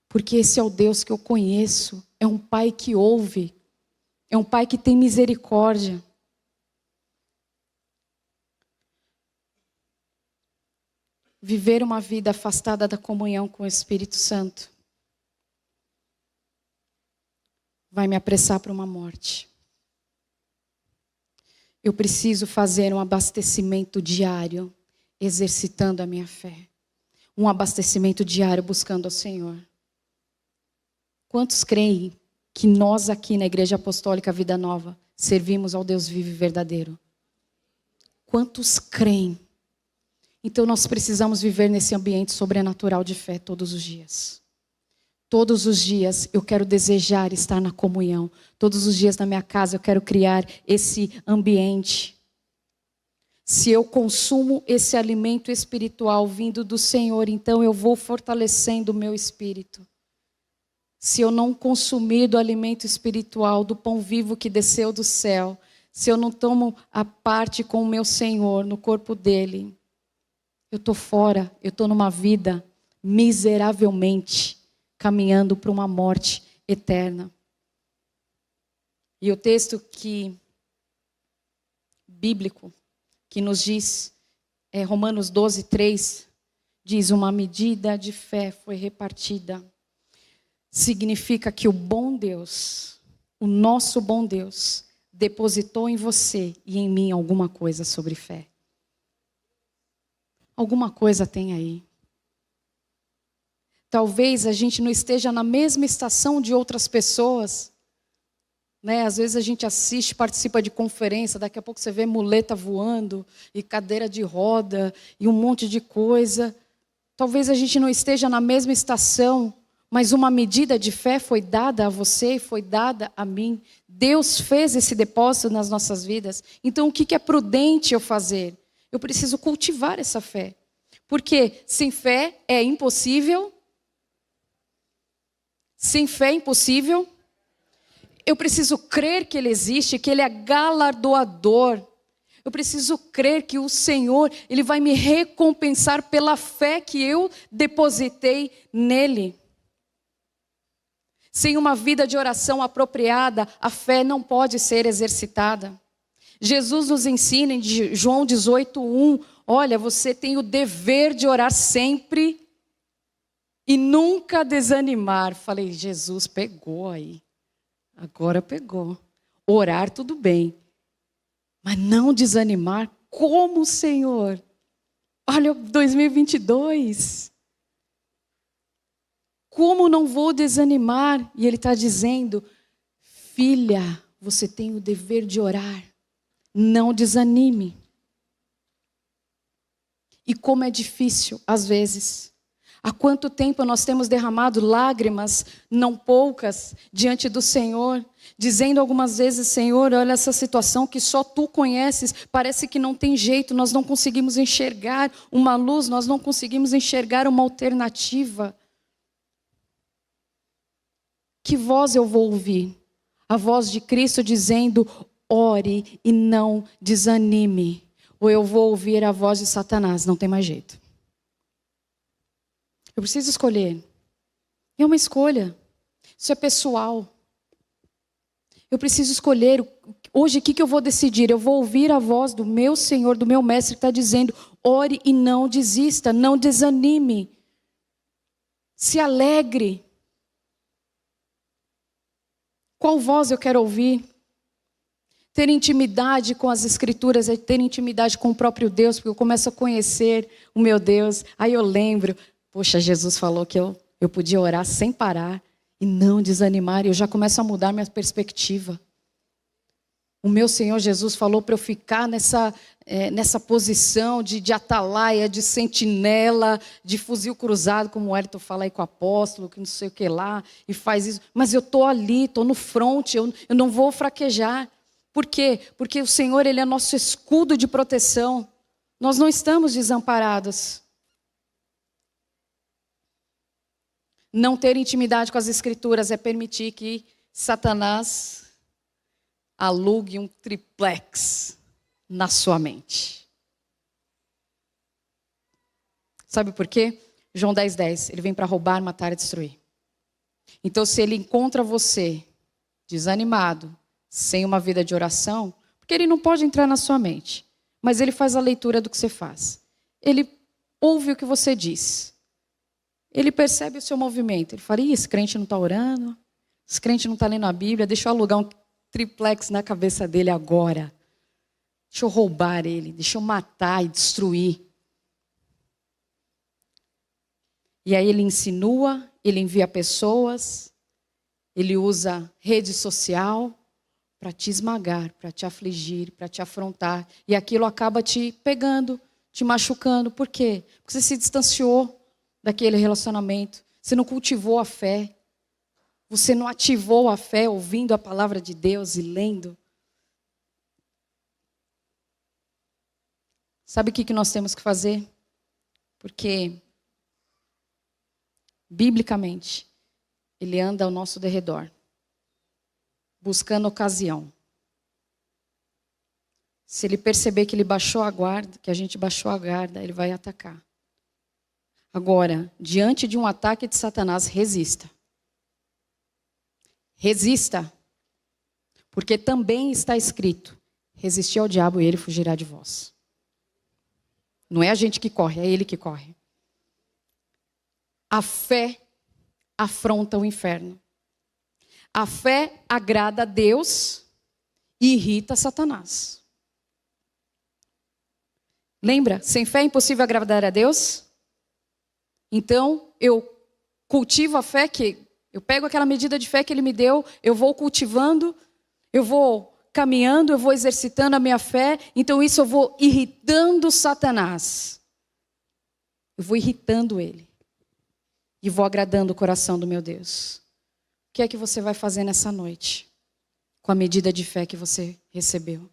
Porque esse é o Deus que eu conheço. É um Pai que ouve. É um Pai que tem misericórdia. Viver uma vida afastada da comunhão com o Espírito Santo vai me apressar para uma morte. Eu preciso fazer um abastecimento diário, exercitando a minha fé. Um abastecimento diário buscando ao Senhor. Quantos creem que nós aqui na Igreja Apostólica Vida Nova servimos ao Deus vivo e verdadeiro? Quantos creem? Então nós precisamos viver nesse ambiente sobrenatural de fé todos os dias. Todos os dias eu quero desejar estar na comunhão. Todos os dias na minha casa eu quero criar esse ambiente. Se eu consumo esse alimento espiritual vindo do Senhor, então eu vou fortalecendo o meu espírito. Se eu não consumir do alimento espiritual, do pão vivo que desceu do céu, se eu não tomo a parte com o meu Senhor no corpo dele, eu estou fora, eu estou numa vida miseravelmente caminhando para uma morte eterna. E o texto que bíblico que nos diz, Romanos 12, 3, diz: uma medida de fé foi repartida. Significa que o bom Deus, o nosso bom Deus, depositou em você e em mim alguma coisa sobre fé. Alguma coisa tem aí. Talvez a gente não esteja na mesma estação de outras pessoas, né? Às vezes a gente assiste, participa de conferência, daqui a pouco você vê muleta voando, e cadeira de roda, e um monte de coisa. Talvez a gente não esteja na mesma estação, mas uma medida de fé foi dada a você e foi dada a mim. Deus fez esse depósito nas nossas vidas. Então o que é prudente eu fazer? Eu preciso cultivar essa fé. Porque sem fé é impossível. Sem fé é impossível. Eu preciso crer que Ele existe, que Ele é galardoador. Eu preciso crer que o Senhor, Ele vai me recompensar pela fé que eu depositei nele. Sem uma vida de oração apropriada, a fé não pode ser exercitada. Jesus nos ensina em João 18:1, olha, você tem o dever de orar sempre e nunca desanimar. Falei, Jesus pegou aí. Agora pegou. Orar tudo bem, mas não desanimar. Como, Senhor? Olha, 2022. Como não vou desanimar? E Ele está dizendo, filha, você tem o dever de orar. Não desanime. E como é difícil, às vezes. Há quanto tempo nós temos derramado lágrimas, não poucas, diante do Senhor, dizendo algumas vezes, Senhor, olha essa situação que só Tu conheces, parece que não tem jeito, nós não conseguimos enxergar uma luz, nós não conseguimos enxergar uma alternativa. Que voz eu vou ouvir? A voz de Cristo dizendo, ore e não desanime. Ou eu vou ouvir a voz de Satanás, não tem mais jeito. Eu preciso escolher. É uma escolha. Isso é pessoal. Eu preciso escolher. Hoje, o que eu vou decidir? Eu vou ouvir a voz do meu Senhor, do meu Mestre, que está dizendo, ore e não desista, não desanime. Se alegre. Qual voz eu quero ouvir? Ter intimidade com as Escrituras é ter intimidade com o próprio Deus, porque eu começo a conhecer o meu Deus. Aí eu lembro, poxa, Jesus falou que eu podia orar sem parar e não desanimar. E eu já começo a mudar minha perspectiva. O meu Senhor Jesus falou para eu ficar nessa posição de atalaia, de sentinela, de fuzil cruzado, como o Elton fala aí com o apóstolo, que não sei o que lá, e faz isso. Mas eu estou ali, estou no front, eu não vou fraquejar. Por quê? Porque o Senhor, Ele é nosso escudo de proteção. Nós não estamos desamparados. Não ter intimidade com as Escrituras é permitir que Satanás alugue um triplex na sua mente. Sabe por quê? João 10:10, ele vem para roubar, matar e destruir. Então, se ele encontra você desanimado, sem uma vida de oração, porque ele não pode entrar na sua mente, mas ele faz a leitura do que você faz. Ele ouve o que você diz. Ele percebe o seu movimento. Ele fala, esse crente não está orando, esse crente não está lendo a Bíblia, deixa eu alugar um triplex na cabeça dele agora. Deixa eu roubar ele, deixa eu matar e destruir. E aí ele insinua, ele envia pessoas, ele usa rede social para te esmagar, para te afligir, para te afrontar. E aquilo acaba te pegando, te machucando. Por quê? Porque você se distanciou daquele relacionamento. Você não cultivou a fé. Você não ativou a fé ouvindo a palavra de Deus e lendo. Sabe o que nós temos que fazer? Porque, biblicamente, ele anda ao nosso derredor, buscando ocasião. Se ele perceber que ele baixou a guarda, que a gente baixou a guarda, ele vai atacar. Agora, diante de um ataque de Satanás, resista. Resista. Porque também está escrito, Resisti ao diabo e ele fugirá de vós. Não é a gente que corre, é ele que corre. A fé afronta o inferno. A fé agrada a Deus e irrita Satanás. Lembra? Sem fé é impossível agradar a Deus? Então, eu cultivo a fé eu pego aquela medida de fé que ele me deu, eu vou cultivando, eu vou caminhando, eu vou exercitando a minha fé, então isso eu vou irritando Satanás. Eu vou irritando ele. E vou agradando o coração do meu Deus. O que é que você vai fazer nessa noite? Com a medida de fé que você recebeu.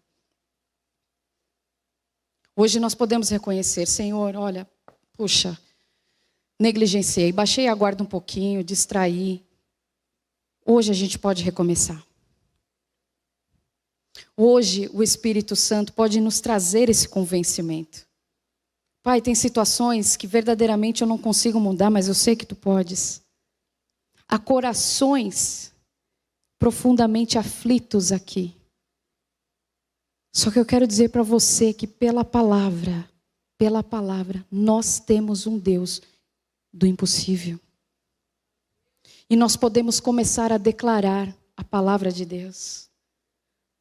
Hoje nós podemos reconhecer, Senhor, olha, puxa, negligenciei, baixei a guarda um pouquinho, distraí. Hoje a gente pode recomeçar. Hoje o Espírito Santo pode nos trazer esse convencimento. Pai, tem situações que verdadeiramente eu não consigo mudar, mas eu sei que Tu podes. Há corações profundamente aflitos aqui. Só que eu quero dizer para você que pela palavra, nós temos um Deus do impossível. E nós podemos começar a declarar a palavra de Deus.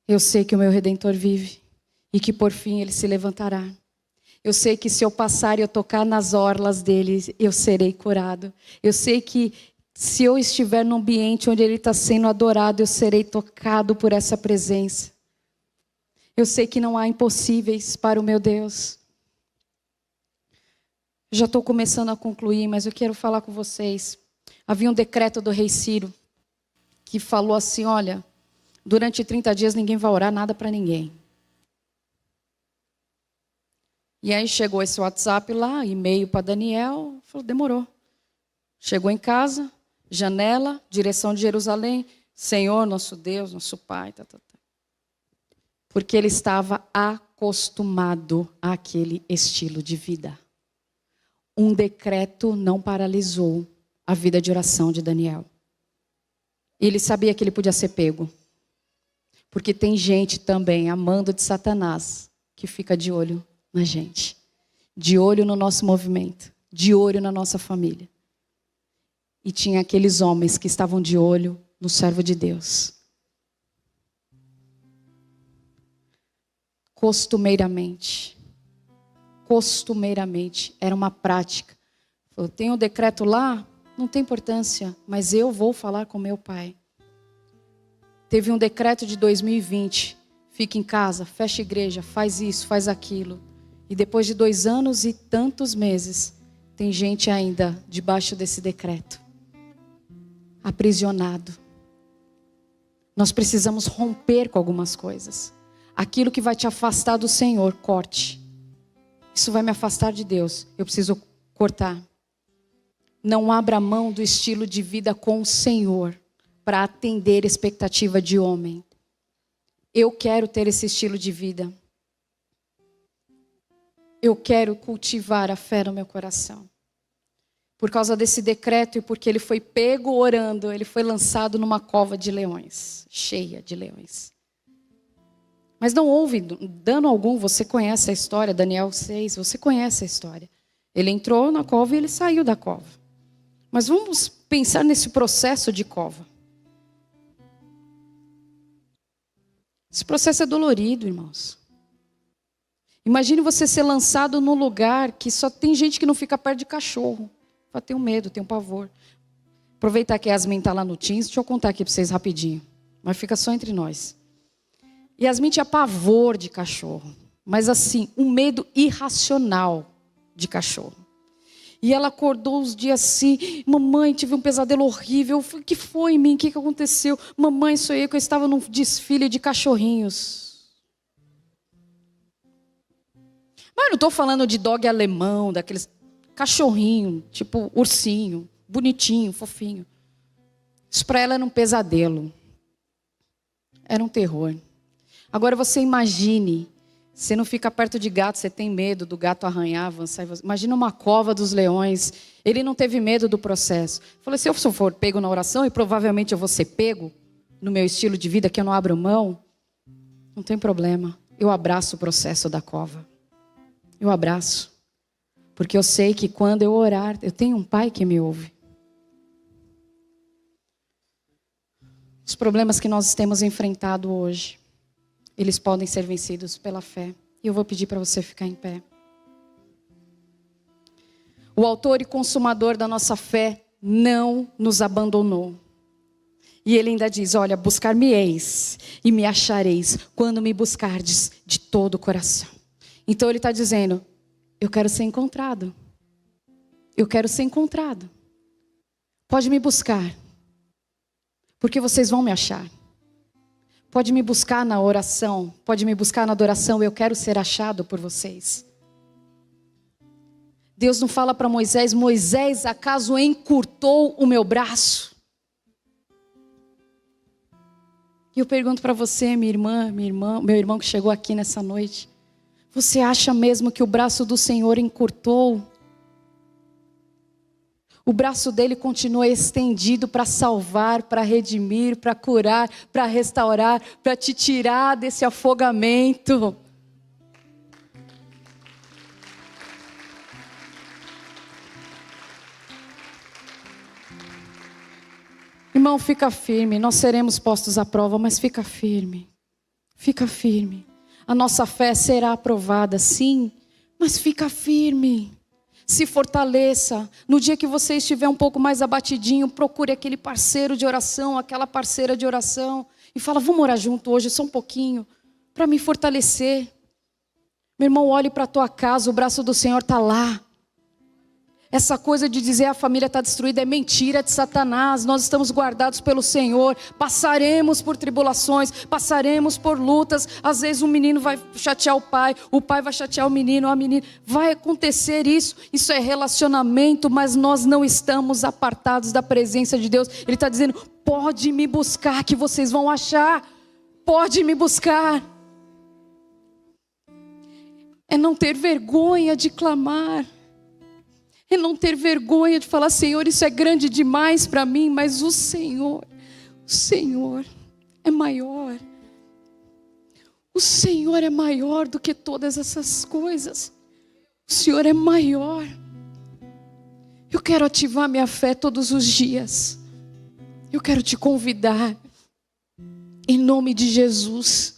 Eu sei que o meu Redentor vive e que por fim Ele se levantará. Eu sei que se eu passar e eu tocar nas orlas dele, eu serei curado. Eu sei que se eu estiver num ambiente onde Ele está sendo adorado, eu serei tocado por essa presença. Eu sei que não há impossíveis para o meu Deus. Já estou começando a concluir, mas eu quero falar com vocês. Havia um decreto do rei Ciro que falou assim, olha, durante 30 dias ninguém vai orar nada para ninguém. E aí chegou esse WhatsApp lá, e-mail para Daniel, falou, demorou. Chegou em casa, janela, direção de Jerusalém, Senhor, nosso Deus, nosso Pai, Porque ele estava acostumado àquele estilo de vida. Um decreto não paralisou a vida de oração de Daniel. Ele sabia que ele podia ser pego. Porque tem gente também, amando de Satanás, que fica de olho na gente. De olho no nosso movimento. De olho na nossa família. E tinha aqueles homens que estavam de olho no servo de Deus. Costumeiramente, era uma prática. Eu tenho um decreto lá, não tem importância, mas eu vou falar com meu pai. Teve um decreto de 2020, fica em casa, fecha a igreja, faz isso, faz aquilo. E depois de 2 anos e tantos meses, tem gente ainda debaixo desse decreto. Aprisionado. Nós precisamos romper com algumas coisas. Aquilo que vai te afastar do Senhor, corte. Isso vai me afastar de Deus. Eu preciso cortar. Não abra mão do estilo de vida com o Senhor para atender a expectativa de homem. Eu quero ter esse estilo de vida. Eu quero cultivar a fé no meu coração. Por causa desse decreto e porque ele foi pego orando, ele foi lançado numa cova de leões, cheia de leões. Mas não houve dano algum, você conhece a história, Daniel 6, você conhece a história. Ele entrou na cova e ele saiu da cova. Mas vamos pensar nesse processo de cova. Esse processo é dolorido, irmãos. Imagine você ser lançado num lugar que só tem gente que não fica perto de cachorro. Eu tenho medo, tenho pavor. Aproveitar que a Yasmin está lá no Teams, deixa eu contar aqui para vocês rapidinho. Mas fica só entre nós. Yasmin tinha pavor de cachorro. Mas assim, um medo irracional de cachorro. E ela acordou uns dias assim, mamãe, tive um pesadelo horrível. Eu falei, o que foi em mim? O que aconteceu? Mamãe, sonhei que eu estava num desfile de cachorrinhos. Mas eu não estou falando de dog alemão, daqueles cachorrinho, tipo ursinho, bonitinho, fofinho. Isso para ela era um pesadelo. Era um terror. Agora você imagine, você não fica perto de gato, você tem medo do gato arranhar, avançar. Imagina uma cova dos leões. Ele não teve medo do processo. Falei, se eu for pego na oração, e provavelmente eu vou ser pego no meu estilo de vida, que eu não abro mão, não tem problema. eu abraço o processo da cova. Eu abraço. Porque eu sei que quando eu orar, eu tenho um Pai que me ouve. Os problemas que nós temos enfrentado hoje, eles podem ser vencidos pela fé. E eu vou pedir para você ficar em pé. O autor e consumador da nossa fé não nos abandonou. E ele ainda diz, olha, buscar-me-eis e me achareis quando me buscardes de todo o coração. Então ele está dizendo, eu quero ser encontrado. Eu quero ser encontrado. Pode me buscar. Porque vocês vão me achar. Pode me buscar na oração. Pode me buscar na adoração. Eu quero ser achado por vocês. Deus não fala para Moisés, Moisés, acaso encurtou o meu braço? E eu pergunto para você, minha irmã, meu irmão que chegou aqui nessa noite. Você acha mesmo que o braço do Senhor encurtou? O braço dele continua estendido para salvar, para redimir, para curar, para restaurar, para te tirar desse afogamento. Irmão, fica firme. Nós seremos postos à prova, mas fica firme. Fica firme. A nossa fé será aprovada, sim, mas fica firme. Se fortaleça. No dia que você estiver um pouco mais abatidinho, procure aquele parceiro de oração, aquela parceira de oração. E fala, vamos orar junto hoje, só um pouquinho, para me fortalecer. Meu irmão, olhe para a tua casa, o braço do Senhor está lá. Essa coisa de dizer a família está destruída é mentira de Satanás. Nós estamos guardados pelo Senhor. Passaremos por tribulações, passaremos por lutas. Às vezes um menino vai chatear o pai vai chatear o menino, a menina. Vai acontecer isso. Isso é relacionamento, mas nós não estamos apartados da presença de Deus. Ele está dizendo, pode me buscar que vocês vão achar. Pode me buscar. É não ter vergonha de clamar. É não ter vergonha de falar, Senhor, isso é grande demais para mim, mas o Senhor é maior. O Senhor é maior do que todas essas coisas. O Senhor é maior. Eu quero ativar minha fé todos os dias. Eu quero te convidar, em nome de Jesus.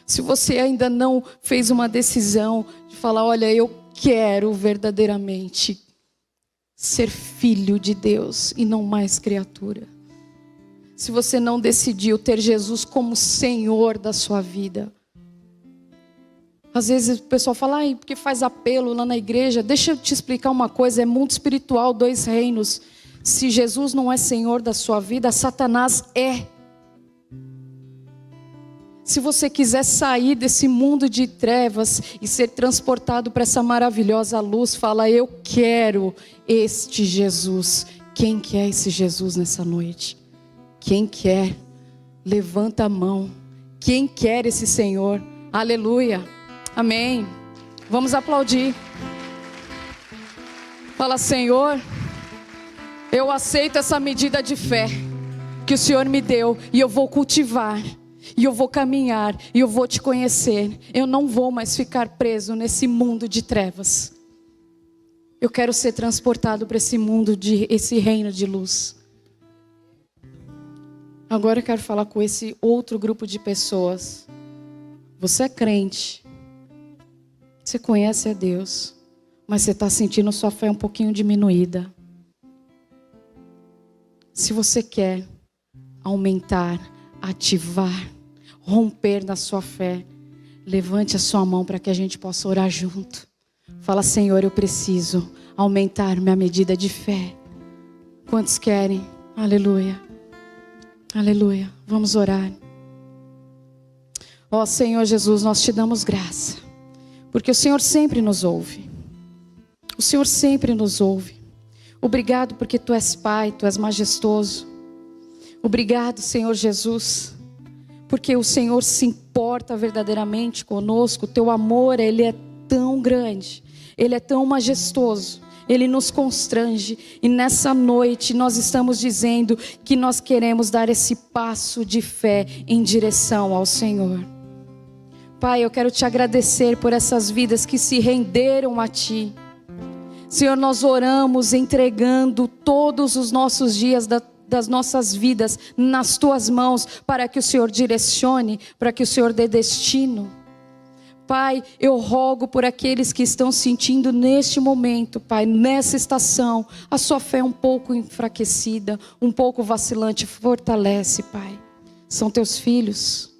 Se você ainda não fez uma decisão de falar, olha, eu quero verdadeiramente ser filho de Deus e não mais criatura. Se você não decidiu ter Jesus como Senhor da sua vida. Às vezes o pessoal fala, porque faz apelo lá na igreja. Deixa eu te explicar uma coisa, é mundo espiritual, 2 reinos. Se Jesus não é Senhor da sua vida, Satanás é. Se você quiser sair desse mundo de trevas e ser transportado para essa maravilhosa luz, fala, eu quero este Jesus. Quem quer esse Jesus nessa noite? Quem quer? Levanta a mão. Quem quer esse Senhor? Aleluia. Amém. Vamos aplaudir. Fala, Senhor, eu aceito essa medida de fé que o Senhor me deu e eu vou cultivar. E eu vou caminhar, e eu vou te conhecer. Eu não vou mais ficar preso nesse mundo de trevas. Eu quero ser transportado para esse mundo, esse reino de luz. Agora eu quero falar com esse outro grupo de pessoas. Você é crente. Você conhece a Deus. Mas você está sentindo sua fé um pouquinho diminuída. Se você quer aumentar, ativar, romper na sua fé, levante a sua mão para que a gente possa orar junto. Fala, Senhor, eu preciso aumentar minha medida de fé. Quantos querem? Aleluia. Aleluia. Vamos orar. Ó Senhor Jesus, nós te damos graça, porque o Senhor sempre nos ouve. O Senhor sempre nos ouve. Obrigado porque Tu és Pai, Tu és majestoso. Obrigado, Senhor Jesus, porque o Senhor se importa verdadeiramente conosco. O Teu amor, Ele é tão grande, Ele é tão majestoso, Ele nos constrange. E nessa noite nós estamos dizendo que nós queremos dar esse passo de fé em direção ao Senhor. Pai, eu quero te agradecer por essas vidas que se renderam a Ti. Senhor, nós oramos entregando todos os nossos dias das nossas vidas nas Tuas mãos, para que o Senhor direcione, para que o Senhor dê destino. Pai, eu rogo por aqueles que estão sentindo neste momento, Pai, nessa estação, a sua fé um pouco enfraquecida, um pouco vacilante. Fortalece, Pai. São Teus filhos.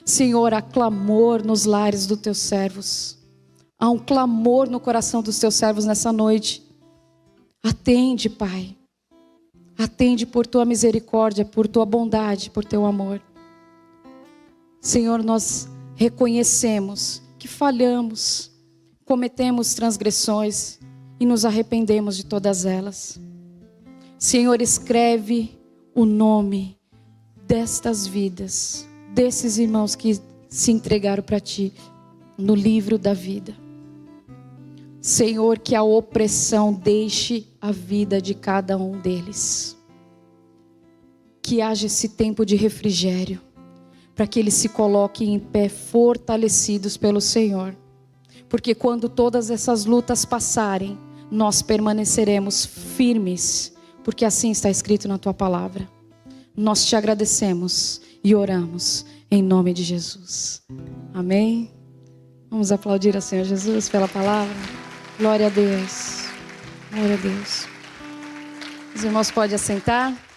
Senhor, há clamor nos lares dos Teus servos. Há um clamor no coração dos Teus servos nessa noite. Atende, Pai. Atende por Tua misericórdia, por Tua bondade, por Teu amor. Senhor, nós reconhecemos que falhamos, cometemos transgressões e nos arrependemos de todas elas. Senhor, escreve o nome destas vidas, desses irmãos que se entregaram para Ti, no livro da vida. Senhor, que a opressão deixe a vida de cada um deles. Que haja esse tempo de refrigério, para que eles se coloquem em pé fortalecidos pelo Senhor. Porque quando todas essas lutas passarem, nós permaneceremos firmes, porque assim está escrito na Tua palavra. Nós te agradecemos e oramos em nome de Jesus. Amém? Vamos aplaudir ao Senhor Jesus pela palavra. Glória a Deus. Glória a Deus. Os irmãos podem assentar.